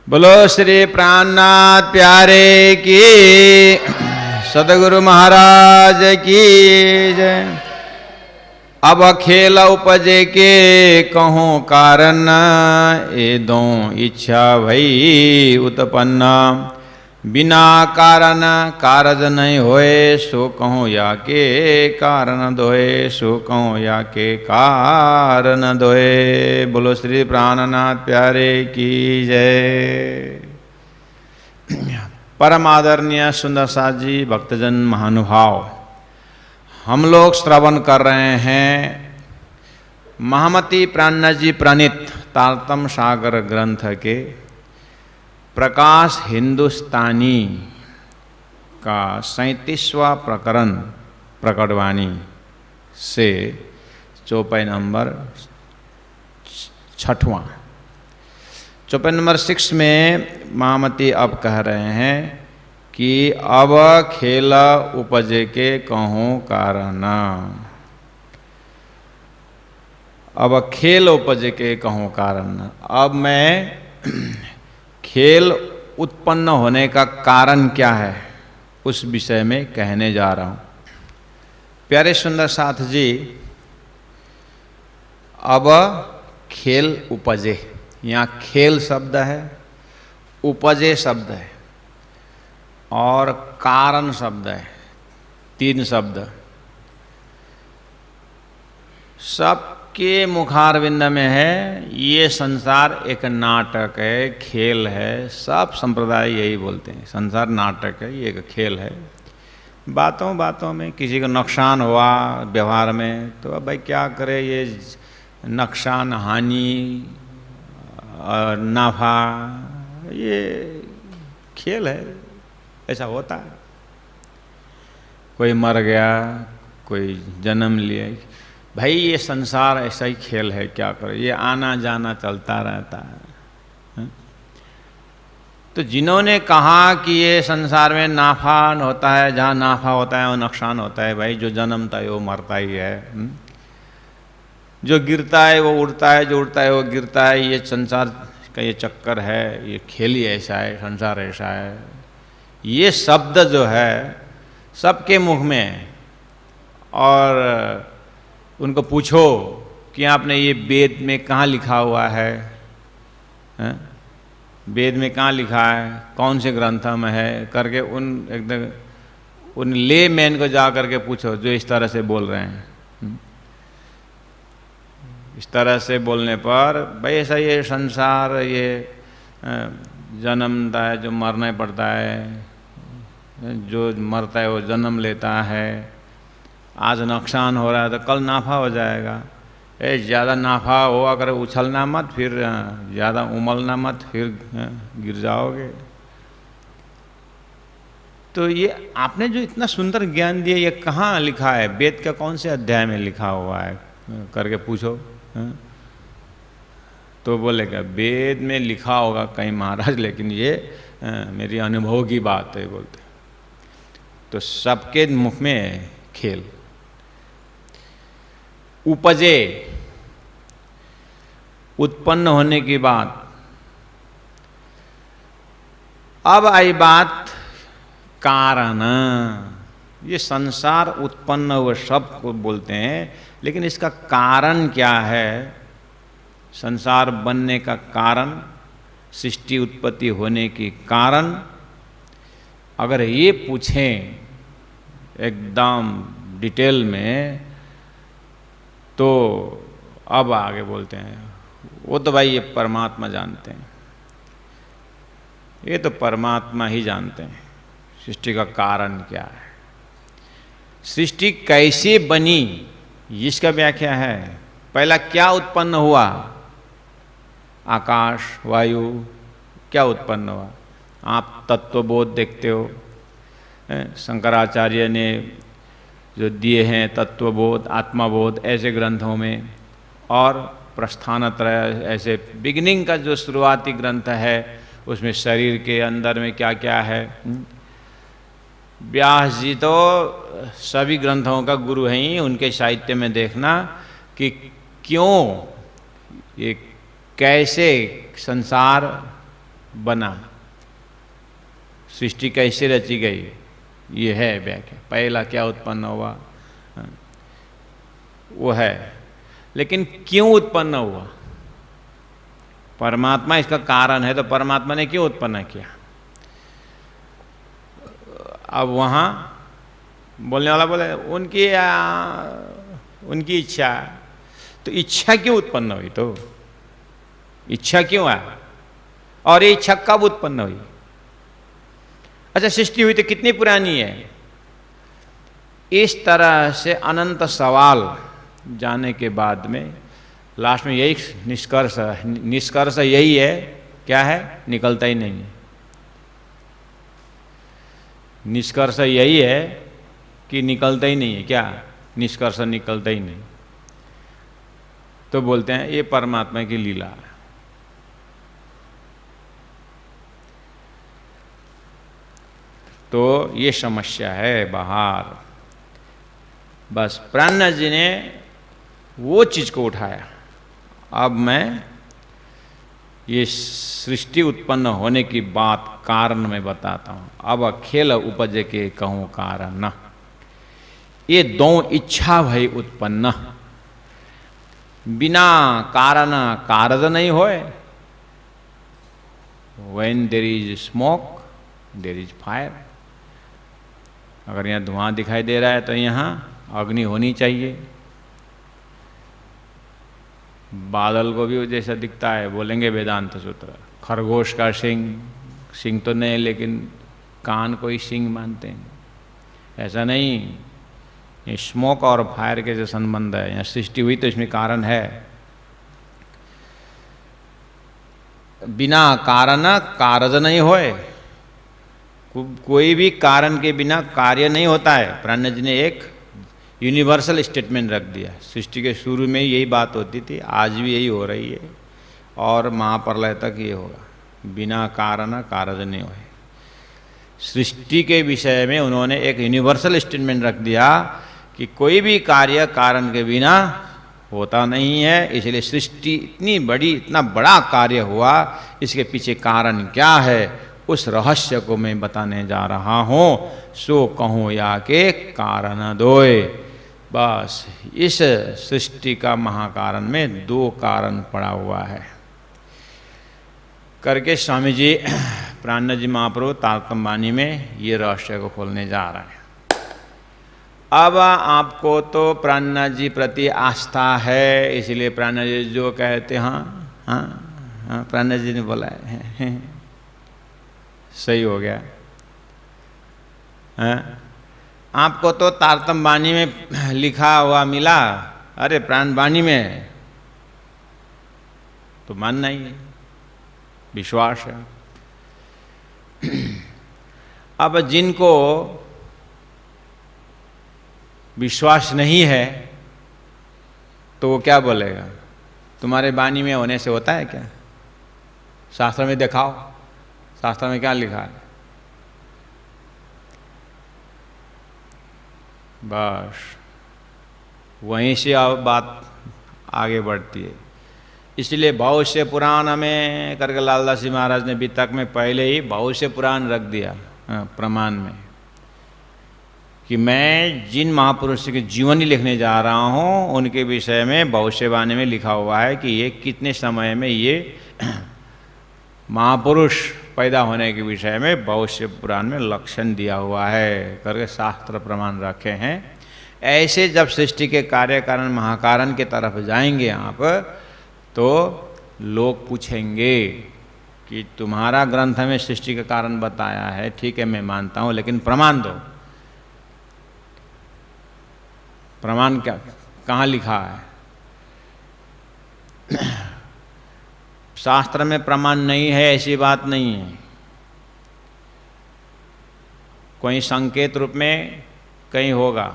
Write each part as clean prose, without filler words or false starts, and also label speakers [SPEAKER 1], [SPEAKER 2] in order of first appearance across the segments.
[SPEAKER 1] बोलो श्री प्राणनाथ प्यारे की, सदगुरु महाराज की जय। अब खेल उपजे के कहूँ कारण, ए दो इच्छा भई उत्पन्न। बिना कारण कारज नहीं होए, सो कहूँ या के कारण दोए, सो कहूँ या के कारण दोए। बोलो श्री प्राणनाथ प्यारे की जय। परम आदरणीय सुंदर साथ जी, भक्तजन महानुभाव, हम लोग श्रवण कर रहे हैं महामती प्राणनाथ जी प्रणीत तारतम सागर ग्रंथ के प्रकाश हिंदुस्तानी का 37वां प्रकरण प्रकटवाणी से चौपाई नंबर 6वां। चौपाई नंबर 6 में महामती अब कह रहे हैं कि अब खेल उपजे के कहूँ कारण। अब खेल उपजे के कहूँ कारण। अब मैं खेल उत्पन्न होने का कारण क्या है उस विषय में कहने जा रहा हूँ। प्यारे सुंदर साथ जी, अब खेल उपजे, यहाँ खेल शब्द है, उपजे शब्द है और कारण शब्द है, 3 शब्द। सबके मुखारविंद में है ये संसार एक नाटक है, खेल है। सब संप्रदाय यही बोलते हैं, संसार नाटक है, ये एक खेल है। बातों बातों में किसी को नुकसान हुआ व्यवहार में तो अब भाई क्या करे, ये नुकसान हानि नाफा ये खेल है, ऐसा होता है। कोई मर गया, कोई जन्म लिया, भाई ये संसार ऐसा ही खेल है, क्या करे, ये आना जाना चलता रहता है। तो जिन्होंने कहा कि ये संसार में नाफा होता है, जहाँ नाफा होता है वो नुकसान होता है, भाई जो जन्मता है वो मरता ही है, जो गिरता है वो उड़ता है, जो उड़ता है वो गिरता है। ये संसार का ये चक्कर है, ये खेल ही ऐसा है, संसार ऐसा है। ये शब्द जो है सबके मुख में है। और उनको पूछो कि आपने ये वेद में कहाँ लिखा हुआ है, वेद में कहाँ लिखा है, कौन से ग्रंथ में है करके उन ले मैन को जा करके पूछो जो इस तरह से बोल रहे हैं। इस तरह से बोलने पर भाई ऐसा ये संसार ये जन्मता है, जो मरना पड़ता है, जो मरता है वो जन्म लेता है। आज नुकसान हो रहा है तो कल नाफा हो जाएगा। ज़्यादा नाफा हो अगर उछलना मत, फिर ज़्यादा उमलना मत, फिर गिर जाओगे। तो ये आपने जो इतना सुंदर ज्ञान दिया, ये कहाँ लिखा है, वेद का कौन से अध्याय में लिखा हुआ है करके पूछो। तो बोलेगा वेद में लिखा होगा कहीं महाराज, लेकिन ये मेरी अनुभव की बात है बोलते। तो सबके मुख में खेल उपजे, उत्पन्न होने की बात। अब आई बात कारण। ये संसार उत्पन्न हुए सब को बोलते हैं, लेकिन इसका कारण क्या है, संसार बनने का कारण, सृष्टि उत्पत्ति होने की कारण अगर ये पूछें एकदम डिटेल में तो अब आगे बोलते हैं वो तो भाई ये परमात्मा जानते हैं, ये तो परमात्मा ही जानते हैं सृष्टि का कारण क्या है। सृष्टि कैसे बनी इसका व्याख्या है। पहला क्या उत्पन्न हुआ, आकाश वायु क्या उत्पन्न हुआ। आप तत्वबोध देखते हो, शंकराचार्य ने जो दिए हैं तत्वबोध आत्माबोध ऐसे ग्रंथों में, और प्रस्थानत्रय ऐसे बिगिनिंग का जो शुरुआती ग्रंथ है उसमें शरीर के अंदर में क्या क्या है। व्यास जी तो सभी ग्रंथों का गुरु हैं ही, उनके साहित्य में देखना कि क्यों ये कैसे संसार बना, सृष्टि कैसे रची गई, ये है व्याख्या। पहला क्या उत्पन्न हुआ वो है, लेकिन क्यों उत्पन्न हुआ? परमात्मा इसका कारण है, तो परमात्मा ने क्यों उत्पन्न किया? अब वहाँ बोलने वाला बोले उनकी इच्छा, तो इच्छा क्यों उत्पन्न हुई? तो इच्छा क्यों आया, और ये इच्छा कब उत्पन्न हुई? अच्छा, सृष्टि हुई तो कितनी पुरानी है? इस तरह से अनंत सवाल जाने के बाद में लास्ट में यही निष्कर्ष यही है, क्या है? निकलता ही नहीं है। निष्कर्ष यही है कि निकलता ही नहीं है। क्या निष्कर्ष? निकलता ही नहीं। तो बोलते हैं ये परमात्मा की लीला है। तो ये समस्या है बाहर। बस प्राणनाथ जी ने वो चीज को उठाया। अब मैं ये सृष्टि उत्पन्न होने की बात कारण में बताता हूं। अब अखेल उपज के कहूं कारण न, ये दो इच्छा भई उत्पन्न, बिना कारण कारज नहीं होए। When there is smoke, there is fire। अगर यहाँ धुआं दिखाई दे रहा है तो यहाँ अग्नि होनी चाहिए। बादल को भी जैसा दिखता है, बोलेंगे वेदांत सूत्र, खरगोश का सिंग तो नहीं, लेकिन कान को ही सिंग मानते हैं। ऐसा नहीं, ये स्मोक और फायर के जो संबंध है, यहाँ सृष्टि हुई तो इसमें कारण है। बिना कारण कारज नहीं होए, कोई भी कारण के बिना कार्य नहीं होता है। प्राणनाथ जी ने एक यूनिवर्सल स्टेटमेंट रख दिया। सृष्टि के शुरू में यही बात होती थी, आज भी यही हो रही है, और महाप्रलय तक ये होगा। बिना कारण कारज नहीं होए। सृष्टि के विषय में उन्होंने एक यूनिवर्सल स्टेटमेंट रख दिया कि कोई भी कार्य कारण के बिना होता नहीं है। इसलिए सृष्टि इतनी बड़ी, इतना बड़ा कार्य हुआ, इसके पीछे कारण क्या है, उस रहस्य को मैं बताने जा रहा हूं। सो कहूँ या के कारण दोए। बस इस सृष्टि का महाकारण में दो कारण पड़ा हुआ है करके स्वामी जी प्राणनाथ जी महाप्रभु तारतम्य वाणी में ये रहस्य को खोलने जा रहे हैं। अब आपको तो प्राणनाथ जी प्रति आस्था है, इसलिए प्राणनाथ जी जो कहते हाँ, प्राणनाथ जी ने बोला है सही हो गया। आपको तो तारतम्य वाणी में लिखा हुआ मिला, अरे प्राण वाणी में तो मानना ही है, विश्वास है। अब जिनको विश्वास नहीं है तो वो क्या बोलेगा? तुम्हारे वाणी में होने से होता है क्या? शास्त्र में दिखाओ, शास्त्र में क्या लिखा है? बस वहीं से अब बात आगे बढ़ती है। इसलिए भविष्य पुराण में करके लालदास जी महाराज ने वितक में पहले ही भविष्य पुराण रख दिया प्रमाण में, कि मैं जिन महापुरुष के जीवनी लिखने जा रहा हूँ उनके विषय में भविष्यवाणी में लिखा हुआ है कि ये कितने समय में ये महापुरुष पैदा होने के विषय में भविष्य पुराण में लक्षण दिया हुआ है करके शास्त्र प्रमाण रखे हैं। ऐसे जब सृष्टि के कार्य कारण महाकारण के तरफ जाएंगे आप, तो लोग पूछेंगे कि तुम्हारा ग्रंथ में सृष्टि का कारण बताया है, ठीक है मैं मानता हूँ, लेकिन प्रमाण दो। प्रमाण क्या, कहाँ लिखा है? शास्त्र में प्रमाण नहीं है ऐसी बात नहीं है। कोई संकेत रूप में कहीं होगा।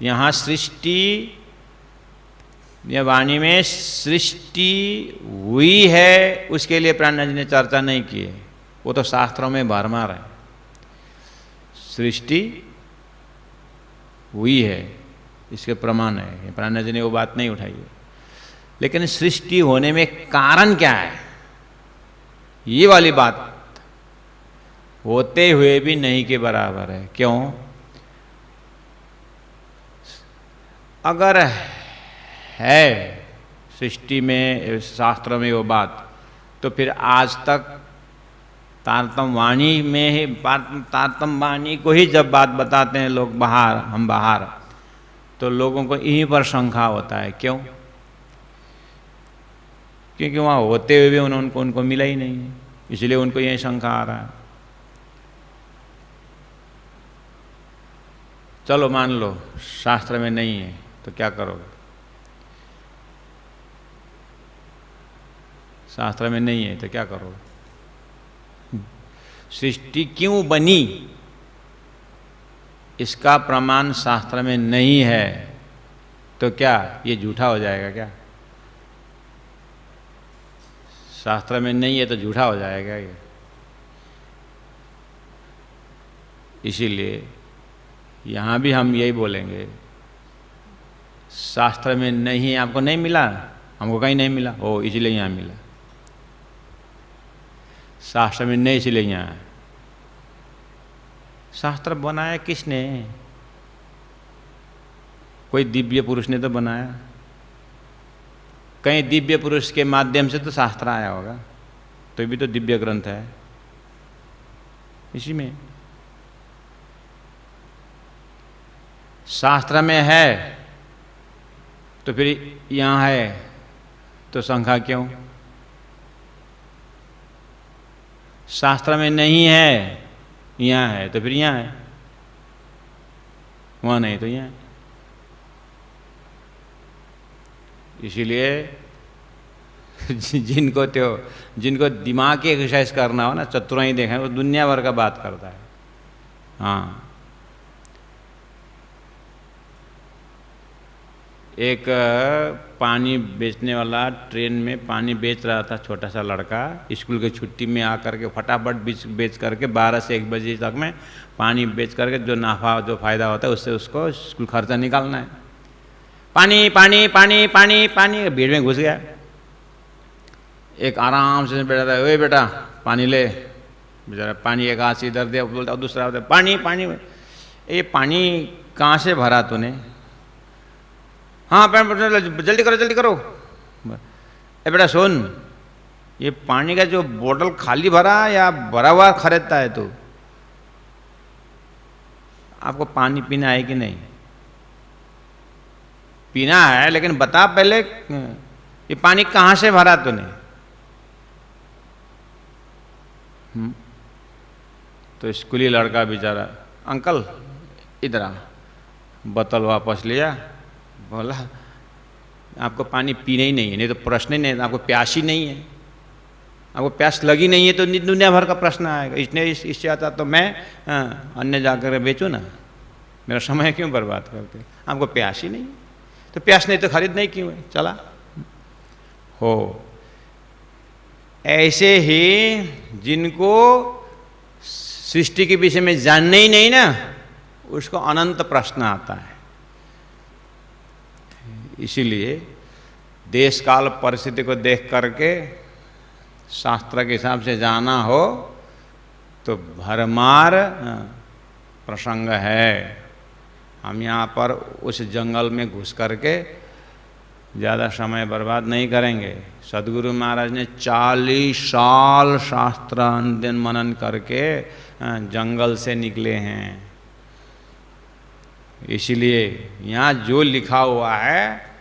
[SPEAKER 1] यहाँ सृष्टि या वाणी में सृष्टि हुई है, उसके लिए प्राणनाथ जी ने चर्चा नहीं की है, वो तो शास्त्रों में भरमार है। सृष्टि हुई है इसके प्रमाण है, प्राणनाथ जी ने वो बात नहीं उठाई है। लेकिन सृष्टि होने में कारण क्या है? ये वाली बात होते हुए भी नहीं के बराबर है। क्यों? अगर है सृष्टि में, शास्त्र में वो बात, तो फिर आज तक तारतम वाणी में ही, तारतम वाणी को ही जब बात बताते हैं लोग बाहर, हम बाहर, तो लोगों को यहीं पर शंका होता है। क्यों? क्योंकि वहाँ होते हुए भी उनको मिला ही नहीं है, इसलिए उनको यही शंका आ रहा है। चलो मान लो शास्त्र में नहीं है, तो क्या करोगे? शास्त्र में नहीं है तो क्या करोगे? सृष्टि क्यों बनी इसका प्रमाण शास्त्र में नहीं है, तो क्या ये झूठा हो जाएगा क्या? शास्त्र में नहीं है तो झूठा हो जाएगा ये। इसीलिए यहाँ भी हम यही बोलेंगे, शास्त्र में नहीं, आपको नहीं मिला, हमको कहीं नहीं मिला, ओ इसलिए यहाँ मिला। शास्त्र में नहीं, इसलिए यहाँ है। शास्त्र बनाया किसने? कोई दिव्य पुरुष ने तो बनाया। कहीं दिव्य पुरुष के माध्यम से तो शास्त्र आया होगा, तो भी तो दिव्य ग्रंथ है इसी में। शास्त्र में है तो फिर यहाँ है, तो शंका क्यों? शास्त्र में नहीं है, यहाँ है, तो फिर यहाँ है, वहाँ नहीं तो यहाँ है। इसीलिए जिनको दिमाग की एक्सरसाइज करना हो ना, चतुराई देखें, वो दुनिया भर का बात करता है। हाँ, एक पानी बेचने वाला ट्रेन में पानी बेच रहा था, छोटा सा लड़का, स्कूल की छुट्टी में आकर के फटाफट बेच करके 12 से 1 बजे तक में पानी बेच करके जो नाफा, जो फायदा होता है उससे उसको स्कूल खर्चा निकालना है। पानी पानी पानी पानी पानी, भीड़ में घुस गया। एक आराम से बैठा था, ओए बेटा पानी ले। बेचारा पानी एक हाथ से इधर दे, बोलता दूसरा होता पानी पानी। ये पानी कहाँ से भरा तूने? हाँ जल्दी करो जल्दी करो। ए बेटा सुन, ये पानी का जो बोतल खाली भरा या भरा हुआ खरीदता है तू? आपको पानी पीना है कि नहीं? पीना है, लेकिन बता पहले ये पानी कहाँ से भरा तूने? तो स्कूली लड़का बेचारा, अंकल इधर आ, बोतल वापस लिया, बोला आपको पानी पीना ही नहीं है, नहीं तो प्रश्न ही नहीं, आपको प्यास ही नहीं है, आपको प्यास लगी नहीं है तो दुनिया भर का प्रश्न आएगा। इससे आता तो मैं अन्य जाकर बेचूँ ना, मेरा समय क्यों बर्बाद करते? आपको प्यास ही नहीं, तो प्यास नहीं तो खरीद नहीं क्यों है? चला हो। ऐसे ही जिनको सृष्टि के विषय में जानने ही नहीं ना, उसको अनंत प्रश्न आता है। इसीलिए देश काल परिस्थिति को देख करके शास्त्र के हिसाब से जाना हो तो भरमार प्रसंग है। हम यहाँ पर उस जंगल में घुस करके ज़्यादा समय बर्बाद नहीं करेंगे। सदगुरु महाराज ने 40 साल शास्त्र अध्ययन मनन करके जंगल से निकले हैं। इसलिए यहाँ जो लिखा हुआ है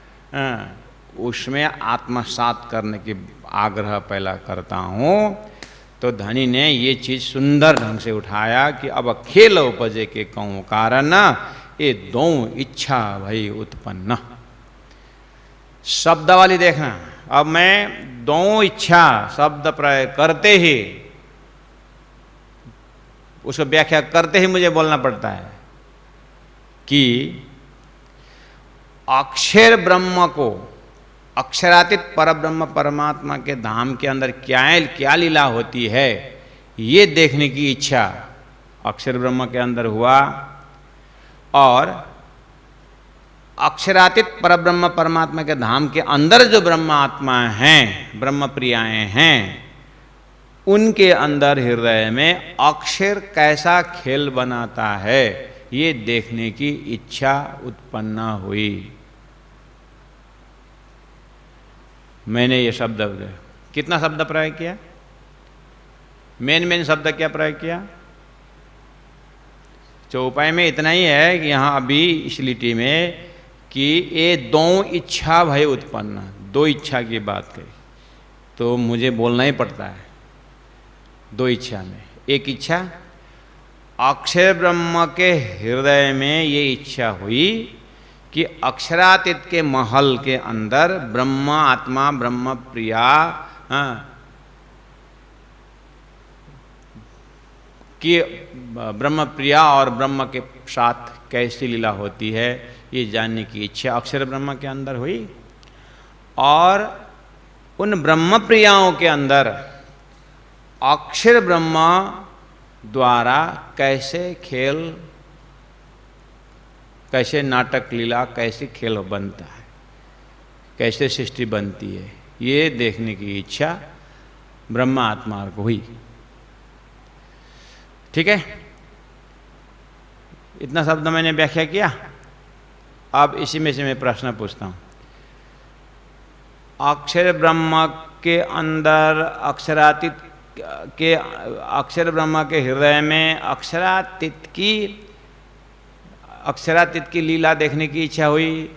[SPEAKER 1] उसमें आत्मसात करने की आग्रह पहला करता हूँ। तो धनी ने ये चीज़ सुंदर ढंग से उठाया कि अब खेल उपजे के कहूँ कारण ये दो इच्छा भई उत्पन्न। शब्द वाली देखना, अब मैं दो इच्छा शब्द प्रयोग करते ही, उसको व्याख्या करते ही मुझे बोलना पड़ता है कि अक्षर ब्रह्म को, अक्षरातीत परब्रह्म परमात्मा के धाम के अंदर क्या लीला होती है ये देखने की इच्छा अक्षर ब्रह्म के अंदर हुआ, और अक्षरातीत परब्रह्म परमात्मा के धाम के अंदर जो ब्रह्म आत्मा हैं, ब्रह्म प्रियाएं हैं, उनके अंदर हृदय में अक्षर कैसा खेल बनाता है ये देखने की इच्छा उत्पन्न हुई। मैंने ये शब्द कितना शब्द प्रयोग किया? मेन शब्द क्या प्रयोग किया? चौपाई में इतना ही है कि यहाँ अभी इस लिटि में कि ये दो इच्छा भय उत्पन्न, दो इच्छा की बात कही तो मुझे बोलना ही पड़ता है। दो इच्छा में एक इच्छा अक्षर ब्रह्म के हृदय में ये इच्छा हुई कि अक्षरातीत के महल के अंदर ब्रह्म आत्मा ब्रह्म प्रिया कि ब्रह्म प्रिया और ब्रह्म के साथ कैसी लीला होती है ये जानने की इच्छा अक्षर ब्रह्म के अंदर हुई। और उन ब्रह्म प्रियाओं के अंदर अक्षर ब्रह्म द्वारा कैसे खेल, कैसे नाटक लीला, कैसे खेल बनता है, कैसे सृष्टि बनती है ये देखने की इच्छा ब्रह्मा आत्मा को हुई। ठीक है, इतना शब्द मैंने व्याख्या किया। अब इसी में से मैं प्रश्न पूछता हूं, अक्षर ब्रह्म के अंदर अक्षरातीत के अक्षर ब्रह्म के हृदय में अक्षरातीत की लीला देखने की इच्छा हुई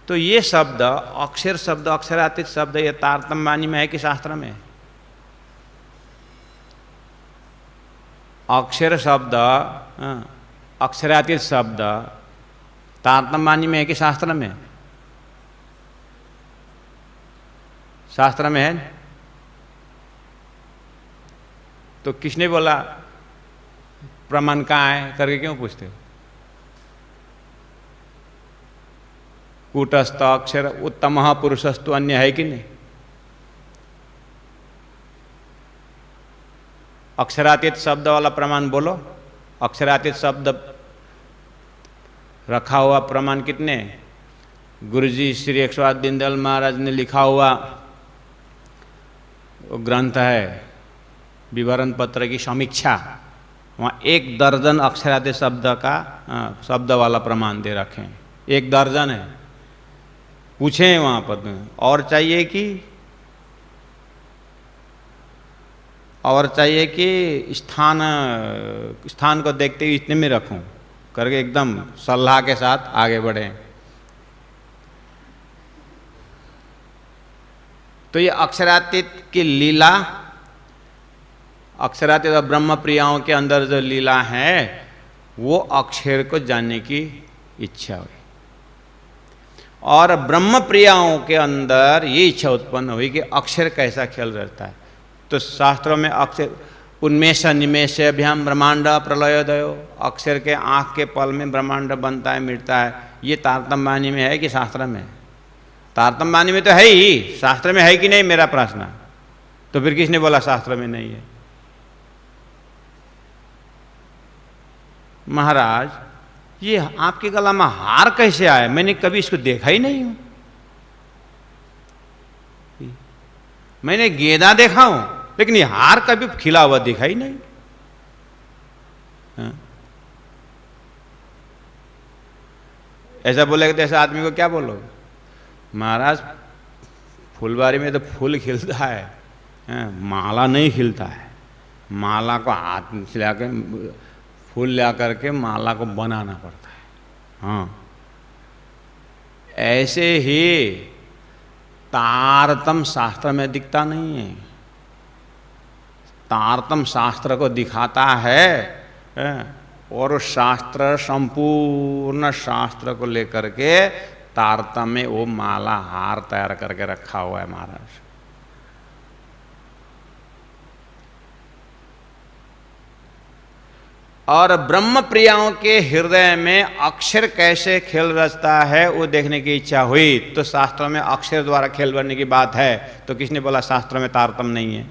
[SPEAKER 1] तो ये शब्द अक्षर शब्द अक्षरातीत शब्द ये तारतम्य वाणी में है कि शास्त्र में? अक्षर शब्द अक्षरातीत शब्द तारतम्य वाणी में है कि शास्त्र में? शास्त्र में है। तो किसने बोला प्रमाण कहाँ है करके क्यों पूछते हो? कूटस्थ अक्षर उत्तम पुरुषस्तु अन्य है कि नहीं? अक्षरातीत शब्द वाला प्रमाण बोलो। अक्षरातीत शब्द रखा हुआ प्रमाण कितने? गुरुजी श्री 108 दीनदयाल महाराज ने लिखा हुआ वो ग्रंथ है विवरण पत्र की समीक्षा, वहाँ 1 दर्जन अक्षरातीत शब्द का शब्द वाला प्रमाण दे रखे हैं। 1 दर्जन है। पूछें वहाँ पर और चाहिए कि स्थान को देखते हुए इतने में रखूं करके एकदम सलाह के साथ आगे बढ़े। तो ये अक्षरातीत की लीला, अक्षरातीत और ब्रह्म प्रियाओं के अंदर जो लीला है वो अक्षर को जानने की इच्छा हुई और ब्रह्म प्रियाओं के अंदर ये इच्छा उत्पन्न हुई कि अक्षर कैसा खेल रहता है। तो शास्त्रों में अक्षर उन्मेष निमेष अभ्याम ब्रह्मांड प्रलयोदयो, अक्षर के आँख के पल में ब्रह्मांड बनता है मिटता है, ये तारतम्य वाणी में है कि शास्त्र में? तारतम्य वाणी में तो है ही, शास्त्र में है कि नहीं मेरा प्रश्न? तो फिर किसने बोला शास्त्र में नहीं है? महाराज ये आपके गला में हार कैसे आया? मैंने कभी इसको देखा ही नहीं हूं। मैंने गेंदा देखा हूं लेकिन ये हार कभी खिला हुआ देखा ही नहीं। हाँ? ऐसा बोलेगा तो ऐसे आदमी को क्या बोलोगे? महाराज फुलबारी में तो फूल खिलता है, माला नहीं खिलता है। माला को हाथ से लाके फूल ला करके माला को बनाना पड़ता है। हाँ, ऐसे ही तारतम्य शास्त्र में दिखता नहीं है। तारतम्य शास्त्र को दिखाता है और शास्त्र संपूर्ण शास्त्र को लेकर के तारतम्य में वो माला हार तैयार करके रखा हुआ है महाराज। और ब्रह्म प्रियाओं के हृदय में अक्षर कैसे खेल रचता है वो देखने की इच्छा हुई। तो शास्त्रों में अक्षर द्वारा खेल बनने की बात है, तो किसने बोला शास्त्र में तारतम्य नहीं है?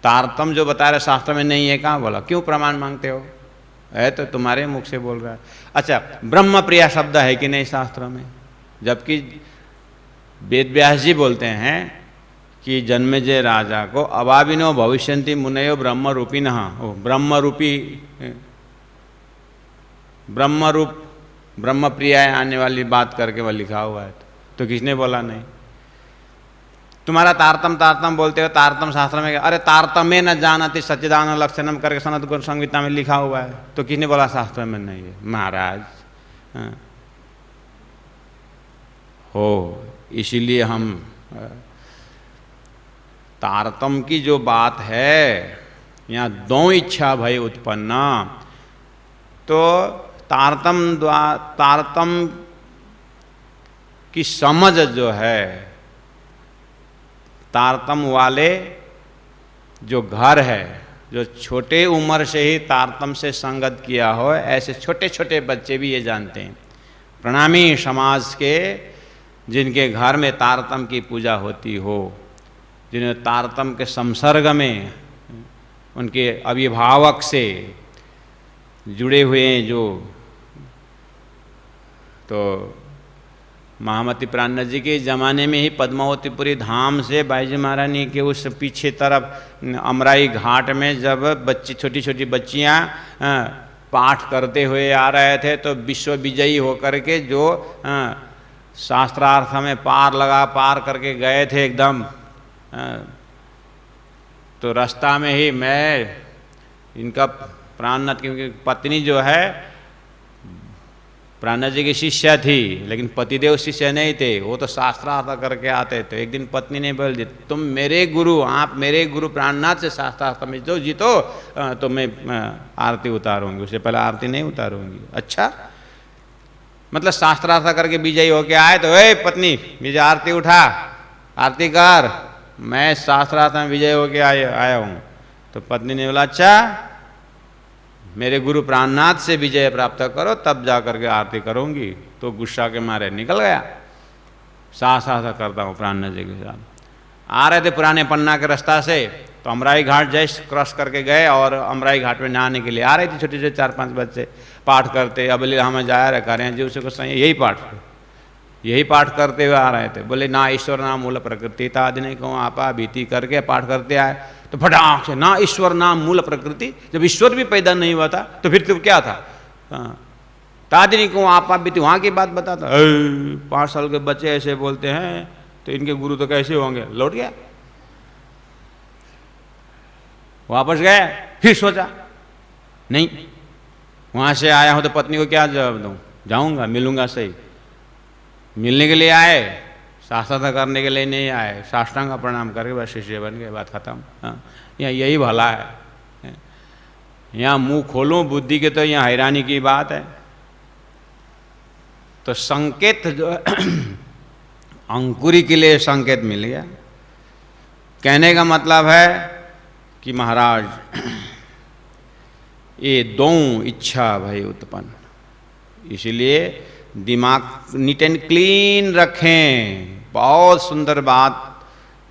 [SPEAKER 1] तारतम्य जो बता रहे शास्त्र में नहीं है, कहाँ बोला? क्यों प्रमाण मांगते हो? है तो तुम्हारे मुख से बोल रहा है। अच्छा, ब्रह्म प्रिया शब्द है कि नहीं शास्त्र में? जबकि वेद व्यास जी बोलते हैं कि जन्मेजय राजा को अभाविनो भविष्यन्ति मुनयो ब्रह्म रूपिणः, ब्रह्म रूपी ब्रह्म रूप ब्रह्म प्रियाय आने वाली बात करके वह लिखा हुआ है। तो किसने बोला नहीं? तुम्हारा तारतम तारतम बोलते हो, तारतम शास्त्र में, अरे तारतमे न जानति सच्चिदानंद लक्षणम करके सनत गुण संहिता में लिखा हुआ है। तो किसने बोला शास्त्र में नहीं है? महाराज हो। इसीलिए हम तारतम की जो बात है, यहाँ दो इच्छा भय उत्पन्न, तो तारतम की समझ जो है, तारतम वाले जो घर है, जो छोटे उम्र से ही तारतम से संगत किया हो, ऐसे छोटे छोटे बच्चे भी ये जानते हैं। प्रणामी समाज के जिनके घर में तारतम की पूजा होती हो, जिन्हें तारतम के संसर्ग में उनके अभिभावक से जुड़े हुए हैं, जो तो महामती प्राणनाथ जी के ज़माने में ही पद्मावतीपुरी धाम से बाईजी महारानी के उस पीछे तरफ अमराई घाट में जब बच्ची छोटी छोटी बच्चियाँ पाठ करते हुए आ रहे थे, तो विश्व विजयी होकर के जो शास्त्रार्थ में पार करके गए थे एकदम, तो रास्ता में ही मैं, इनका प्राणनाथ की पत्नी जो है प्राणनाथ जी की शिष्या थी, लेकिन पतिदेव शिष्य नहीं थे, वो तो शास्त्रार्थ करके आते थे। एक दिन पत्नी ने बोल दी, तुम मेरे गुरु, आप मेरे गुरु प्राणनाथ से शास्त्रार्थ में जो जीतो तो मैं आरती उतारूंगी, उससे पहले आरती नहीं उतारूंगी। अच्छा, मतलब शास्त्रार्थ करके विजयी होके आए तो ए पत्नी विजय आरती उठा, आरती कर, मैं शास्त्रार्थ में विजय होके आया हूँ। तो पत्नी ने बोला अच्छा, मेरे गुरु प्राणनाथ से विजय प्राप्त करो तब जा करके आरती करूँगी। तो गुस्सा के मारे निकल गया, शास्त्रार्थ करता हूँ प्राणनाथ जी के साथ। आ रहे थे पुराने पन्ना के रास्ता से, तो अमराई घाट जैसे क्रॉस करके गए और अमराई घाट में नहाने के लिए आ रहे थे छोटे छोटे 4-5 बच्चे, पाठ करते, अब हमें जाया रखा रहे हैं जी, उसे कुछ यही पाठ करते हुए आ रहे थे। बोले ना ईश्वर नाम मूल प्रकृति था आदि नहीं कहूँ आपा बीती करके पाठ करते आए, तो फटाक से ना ईश्वर नाम मूल प्रकृति, जब ईश्वर भी पैदा नहीं हुआ था तो फिर तो क्या था? तादिनी को आपा बीती, वहाँ की बात बताता। 5 साल के बच्चे ऐसे बोलते हैं तो इनके गुरु तो कैसे होंगे? लौट गया, वापस गए, फिर सोचा नहीं, वहाँ से आया हूँ तो पत्नी को क्या जवाब दूँ? जाऊँगा, मिलूँगा सही। मिलने के लिए आए, शास्त्रार्थ करने के लिए नहीं आए, साष्टांग प्रणाम करके बस शिष्य बन गए, बात खत्म। हाँ, यहाँ यही भला है। यहाँ मुंह खोलूं बुद्धि के तो यहाँ हैरानी की बात है। तो संकेत जो अंकुरी के लिए संकेत मिल गया। कहने का मतलब है कि महाराज ये दो इच्छा भय उत्पन्न, इसलिए दिमाग नीट एंड क्लीन रखें। बहुत सुंदर बात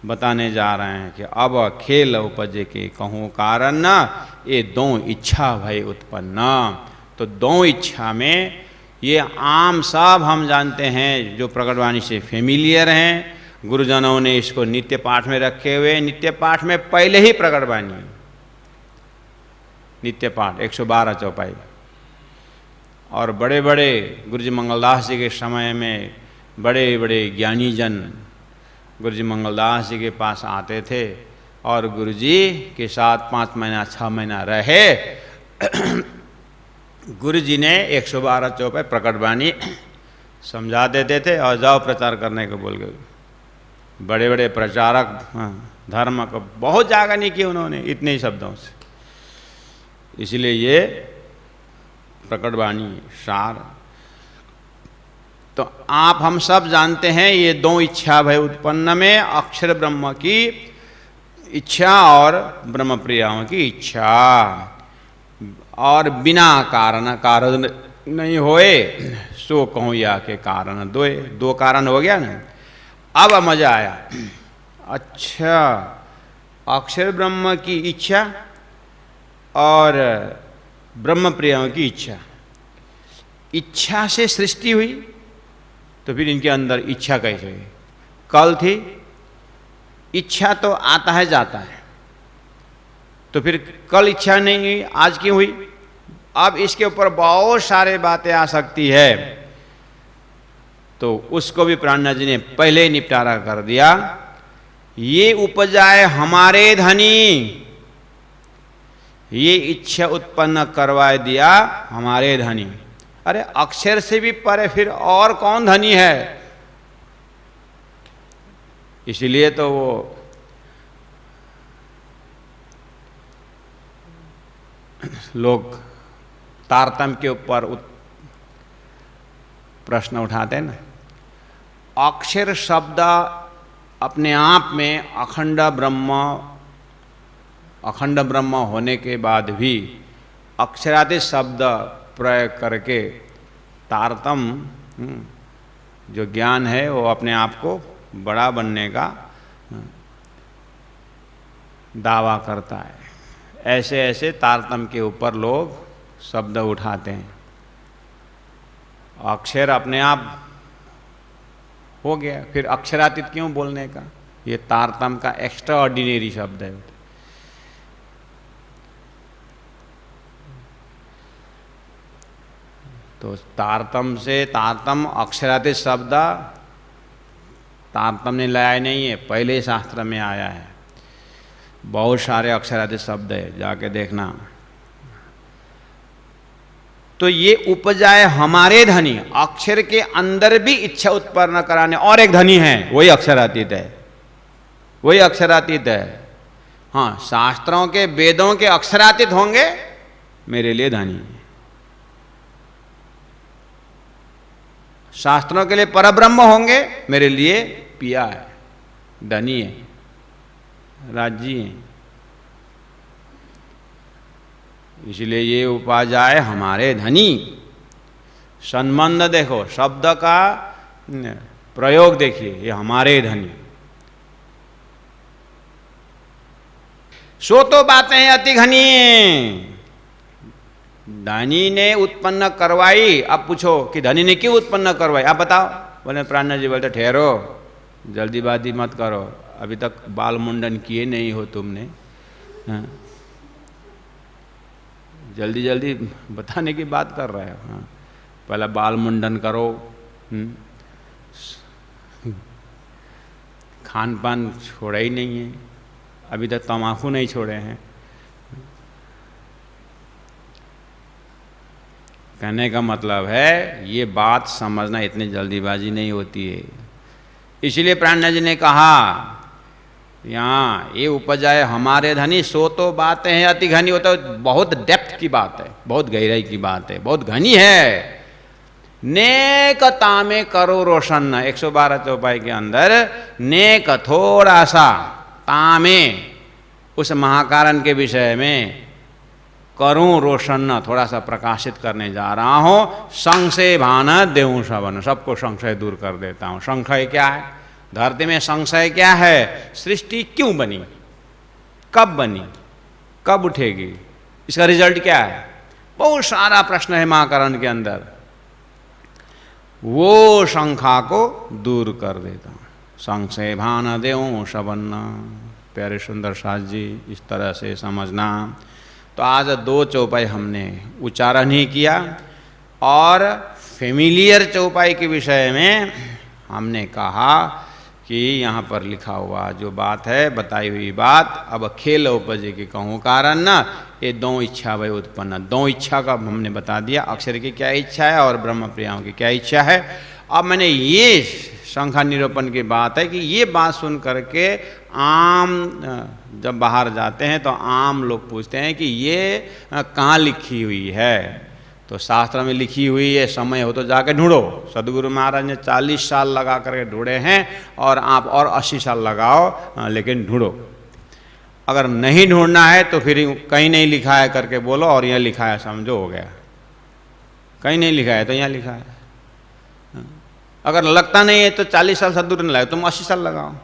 [SPEAKER 1] बताने जा रहे हैं कि अब खेल उपजे के कहूँ कारण, ये दो इच्छा भय उत्पन्न। तो दो इच्छा में ये आम सब हम जानते हैं, जो प्रकटवाणी से फेमिलियर हैं, गुरुजनों ने इसको नित्य पाठ में रखे हुए। नित्य पाठ में पहले ही प्रकटवाणी, नित्य पाठ 112 चौपाई। और बड़े बड़े गुरुजी मंगलदास जी के समय में बड़े बड़े ज्ञानी जन गुरुजी मंगलदास जी के पास आते थे और गुरुजी के साथ 5 महीना 6 महीना रहे। गुरुजी ने 112 चौपाई प्रकटवाणी समझा देते थे और जाओ प्रचार करने को बोल गए। बड़े बड़े प्रचारक धर्म को बहुत जागा नहीं किया उन्होंने इतने ही शब्दों से। इसलिए ये प्रकटवाणी सार। तो आप हम सब जानते हैं ये दो इच्छा भय उत्पन्न में अक्षर ब्रह्म की इच्छा और ब्रह्म प्रियाओं की इच्छा, और बिना कारण नहीं होए सो कहूँ या के कारण दोए। दो कारण हो गया ना। अब मजा आया। अच्छा, अक्षर ब्रह्म की इच्छा और ब्रह्म प्रियाओं की इच्छा, इच्छा से सृष्टि हुई, तो फिर इनके अंदर इच्छा कैसे हुई? कल थी इच्छा तो आता है जाता है, तो फिर कल इच्छा नहीं हुई, आज क्यों हुई? अब इसके ऊपर बहुत सारे बातें आ सकती है, तो उसको भी प्राणनाथ जी ने पहले ही निपटारा कर दिया। ये उपजाए हमारे धनी, ये इच्छा उत्पन्न करवाए दिया हमारे धनी। अरे अक्षर से भी परे फिर और कौन धनी है? इसलिए तो वो लोग तारतम्य के ऊपर प्रश्न उठाते हैं ना। अक्षर शब्द अपने आप में अखंड ब्रह्म होने के बाद भी अक्षरादि शब्द प्रयोग करके तारतम्य जो ज्ञान है वो अपने आप को बड़ा बनने का दावा करता है। ऐसे ऐसे तारतम्य के ऊपर लोग शब्द उठाते हैं। अक्षर अपने आप हो गया, फिर अक्षरातीत क्यों बोलने का? ये तारतम्य का एक्स्ट्रा ऑर्डिनरी शब्द है। तो तारतम्य से तारतम्य अक्षरातीत शब्द तारतम्य ने लाया नहीं है, पहले शास्त्र में आया है। बहुत सारे अक्षरातीत शब्द है, जाके देखना। तो ये उपजाए हमारे धनी, अक्षर के अंदर भी इच्छा उत्पन्न कराने और एक धनी है, वही अक्षरातीत है, वही अक्षरातीत है। हाँ, शास्त्रों के वेदों के अक्षरातीत होंगे मेरे लिए धनी, शास्त्रों के लिए परब्रह्म होंगे मेरे लिए पिया है, धनी है, राज्य है। इसलिए ये उपजाए हमारे धनी। संबंध देखो, शब्द का प्रयोग देखिए, ये हमारे धनी। सो तो बातें हैं अति घनी, धनी ने उत्पन्न करवाई। अब पूछो कि धनी ने क्यों उत्पन्न करवाई, आप बताओ। बोले प्राणनाथ जी बोलते ठहरो, जल्दीबाजी मत करो, अभी तक बाल मुंडन किए नहीं हो तुमने। हाँ, जल्दी जल्दी बताने की बात कर रहे हो। हाँ, पहले बाल मुंडन करो, खान पान छोड़ा ही नहीं है, अभी तक तम्बाकू नहीं छोड़े हैं। कहने का मतलब है ये बात समझना इतनी जल्दीबाजी नहीं होती है। इसलिए प्राणनाथ जी ने कहा यहाँ ये उपजाए हमारे धनी, सो तो बातें हैं अति घनी। वो तो बहुत डेप्थ की बात है, बहुत गहराई की बात है, बहुत घनी है। नेक तामे करो रोशन, 112 चौपाई के अंदर नेक थोड़ा सा तामे उस महाकारण के विषय में करूं रोशन, थोड़ा सा प्रकाशित करने जा रहा हूं। संशय भान देऊं शवन, सबको संशय दूर कर देता हूं। संशय क्या है? धरती में संशय क्या है? सृष्टि क्यों बनी, कब बनी, कब उठेगी, इसका रिजल्ट क्या है? बहुत सारा प्रश्न है महाकारण के अंदर। वो शंका को दूर कर देता हूं। संशय भान देऊं शवन, प्यारे सुंदर साथ जी, इस तरह से समझना। तो आज 2 चौपाई हमने उच्चारण ही किया, और फेमिलियर चौपाई के विषय में हमने कहा कि यहाँ पर लिखा हुआ जो बात है, बताई हुई बात, अब खेल उपजे के कहूँ कारण न, ये 2 इच्छा वही उत्पन्न। 2 इच्छा का हमने बता दिया, अक्षर की क्या इच्छा है और ब्रह्म प्रियाओं की क्या इच्छा है। अब मैंने ये संख्या निरूपण की बात है कि ये बात सुन करके आम जब बाहर जाते हैं तो आम लोग पूछते हैं कि ये कहाँ लिखी हुई है। तो शास्त्र में लिखी हुई है, समय हो तो जाके ढूंढो। सदगुरु महाराज ने 40 साल लगा करके ढूंढे हैं, और आप और 80 साल लगाओ, लेकिन ढूंढो। अगर नहीं ढूंढना है तो फिर कहीं नहीं लिखा है करके बोलो, और यहाँ लिखा है समझो, हो गया। कहीं नहीं लिखा है तो यहाँ लिखा है। अगर लगता नहीं है तो 40 साल सदगुरु ने लगाए, तुम 80 साल लगाओ।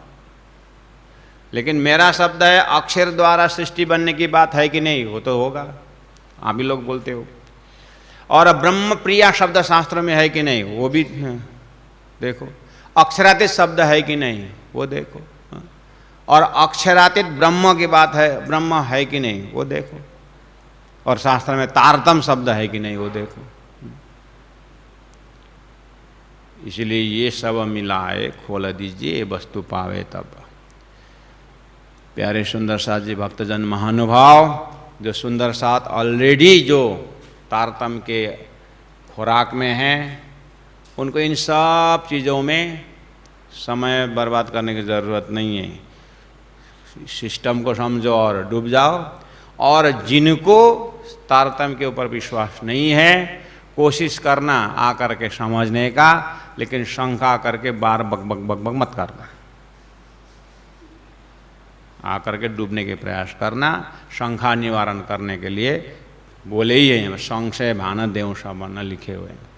[SPEAKER 1] लेकिन मेरा शब्द है, अक्षर द्वारा सृष्टि बनने की बात है कि नहीं, वो तो होगा, आप ही लोग बोलते हो। और ब्रह्म प्रिया शब्द शास्त्र में है कि नहीं, वो भी देखो। अक्षरातीत शब्द है कि नहीं, वो देखो। और अक्षरातीत ब्रह्म की बात है, ब्रह्म है कि नहीं वो देखो, और शास्त्र में तारतम शब्द है कि नहीं वो देखो। इसलिए ये सब मिलाए खोल दीजिए वस्तु पावे तब। प्यारे सुंदर साथ जी भक्तजन महानुभाव, जो सुंदर साथ ऑलरेडी जो तारतम के खुराक में हैं, उनको इन सब चीज़ों में समय बर्बाद करने की ज़रूरत नहीं है। सिस्टम को समझो और डूब जाओ। और जिनको तारतम्य के ऊपर विश्वास नहीं है, कोशिश करना आकर के समझने का, लेकिन शंका करके बार बक बक बक बक मत करना। आकर के डूबने के प्रयास करना। शंका निवारण करने के लिए बोले ही है, संशय भान देव सबन लिखे हुए हैं।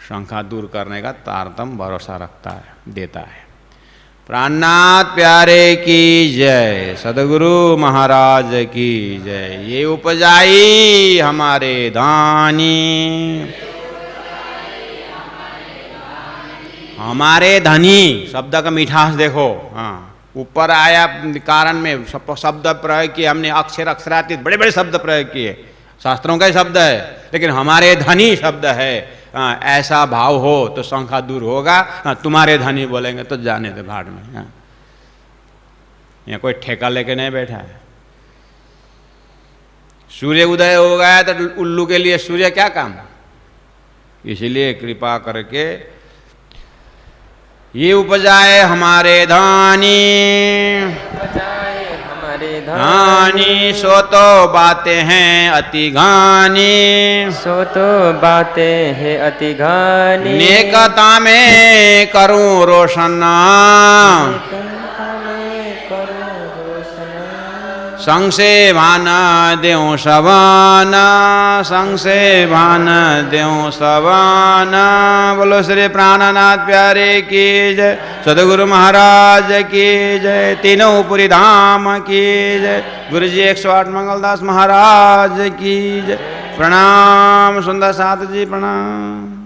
[SPEAKER 1] शंका दूर करने का तारतम्य भरोसा रखता है, देता है। प्राणनाथ प्यारे की जय, सदगुरु महाराज की जय। ये उपजाई हमारे धानी, हमारे धनी शब्द का मिठास देखो। हाँ, ऊपर आया कारण में शब्द प्रयोग किए हमने, अक्षर अक्षरातीत बड़े बड़े शब्द प्रयोग किए, शास्त्रों का ही शब्द है, लेकिन हमारे धनी शब्द है। ऐसा भाव हो तो शंका दूर होगा। तुम्हारे धनी बोलेंगे तो जाने दे भाड़ में। यहाँ कोई ठेका लेके नहीं बैठा है। सूर्य उदय हो गया तो उल्लू के लिए सूर्य क्या काम। इसलिए कृपा करके ये उपजाए हमारे धानी, धानी सो तो बातें हैं अति घानी,
[SPEAKER 2] सो तो बातें हैं अति घानी।
[SPEAKER 1] नेकता में करूं रोशना, संग से भान देऊं सबाना, संग से भान देऊं सबाना। बोलो श्री प्राणनाथ प्यारे की जय, सदगुरु महाराज की जय, तीनों पुरी धाम की जय, गुरु जी 108 मंगलदास महाराज की जय। प्रणाम सुंदर साथ जी, प्रणाम।